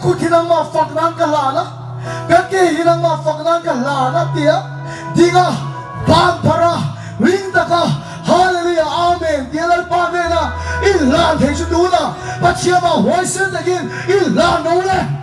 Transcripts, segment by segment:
kutinang mafaknang kalana, kaki hinang mafaknang kalana dia, diga pampara ring taka, hallelujah, amen. Dia lalpamena ilan heju duna, pachiyama hoisen again ilan nole.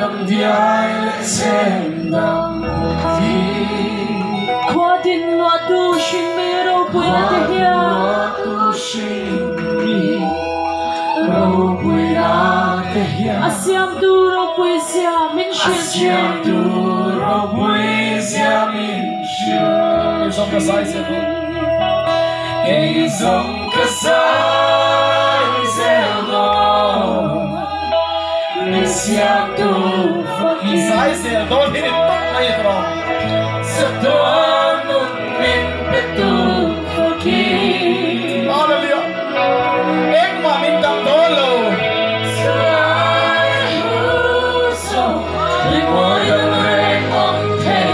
năm diai lệ xem năm thi qua tin loa tu shin mi rau bui na te hia loa tu shin mi rau bui na te hia asiam tu rau bui sia min shin asiam tu rau bui sia min shin Som ka sai se do. Cây giống cả sai gieo đó Mình sẽ tu phát hiện Sai se do ni tak mai tro. Sẽ đoán một mình biết tu phát hiện Hallelujah. Ek ma min tam do lo. Sai hữu sâu Linh mỗi lần về mong thấy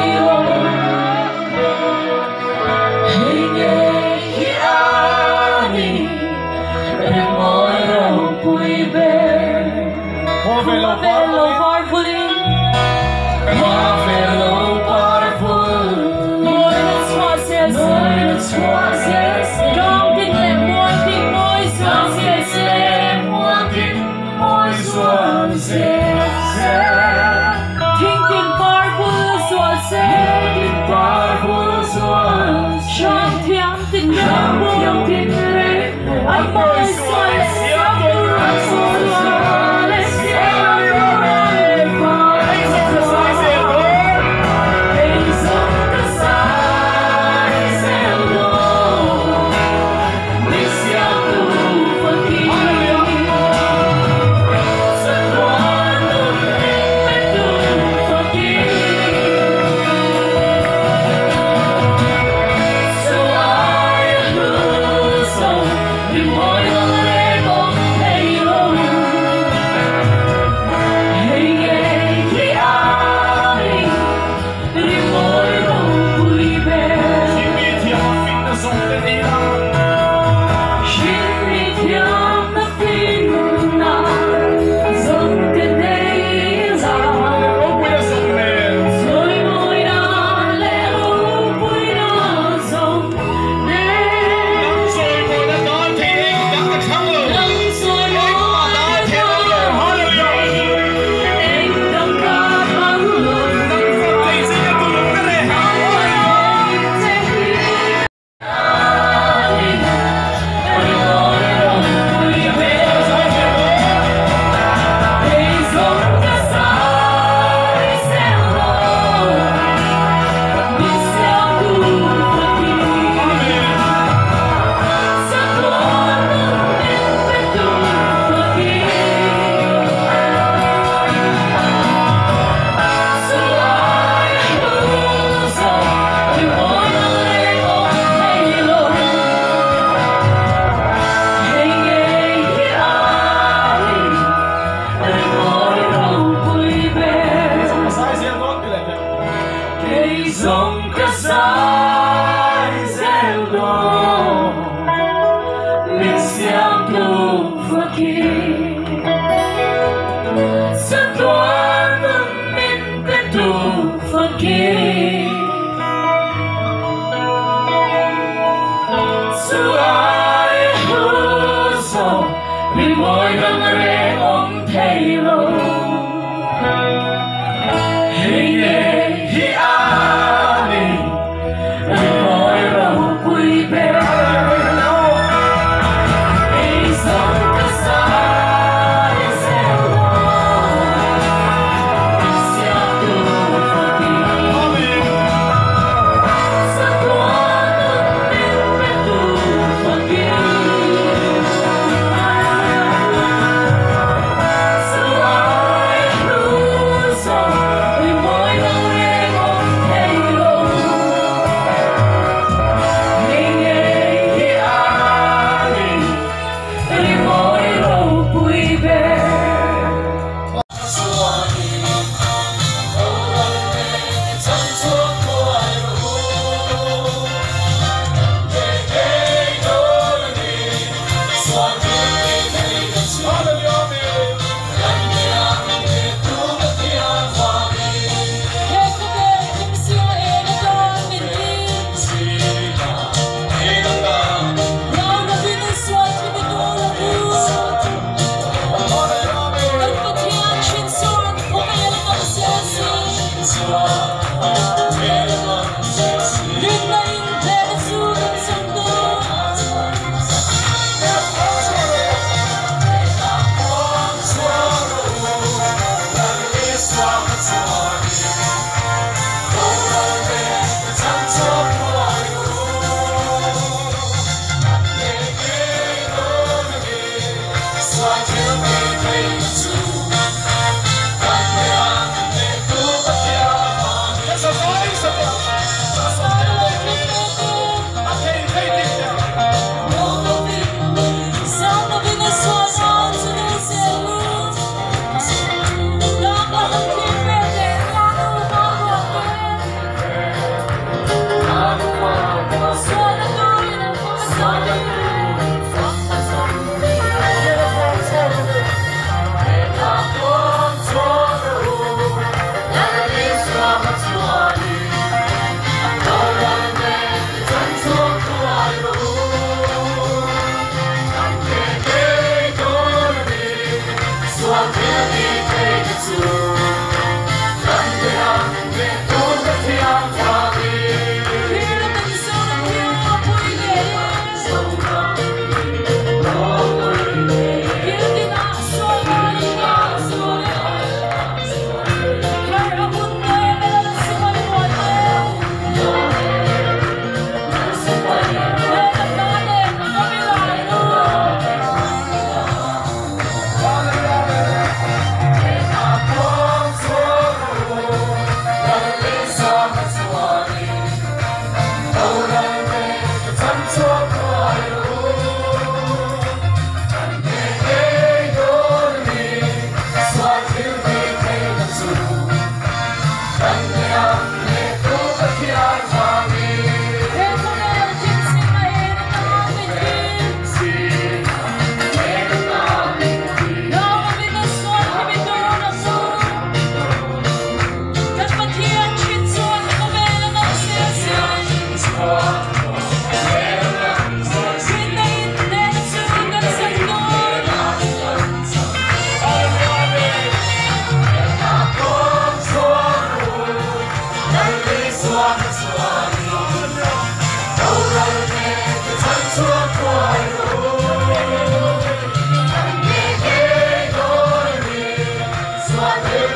Hãy nghe khi ani Để mỗi lòng vui vẻ Ho velo Velo pa. powerfully Hoa về lâu powerful Lord it's was yes It's was yes Trong kinh lệ muôn kinh môi Trong xuân cái xe mua kinh môi xuân Kinh kinh powerful xuân Kinh powerful xuân Trong thiang tình lệ Trong muôn kinh lệ Anh môi xuân Siap turun xuân Siap turun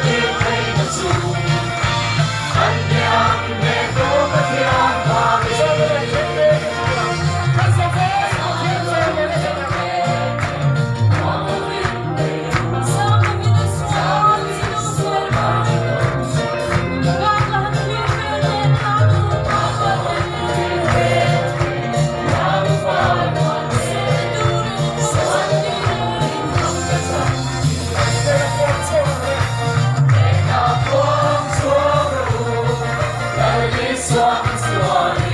Hãy subscribe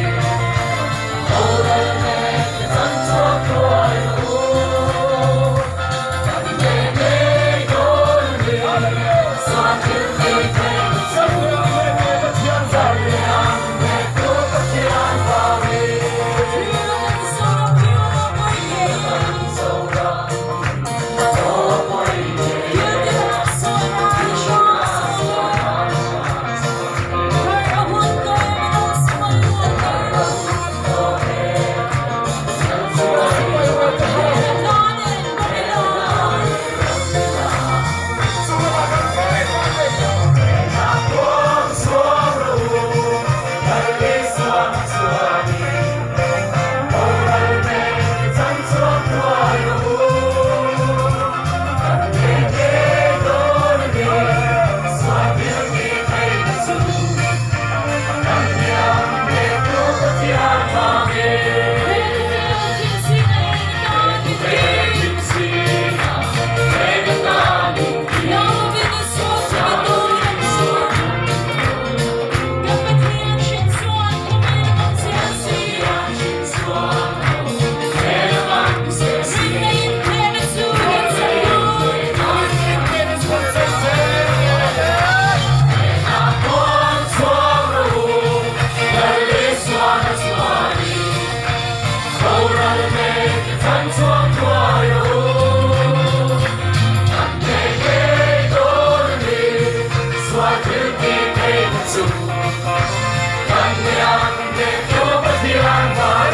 cho kênh Ghiền Mì Gõ để không bỏ lỡ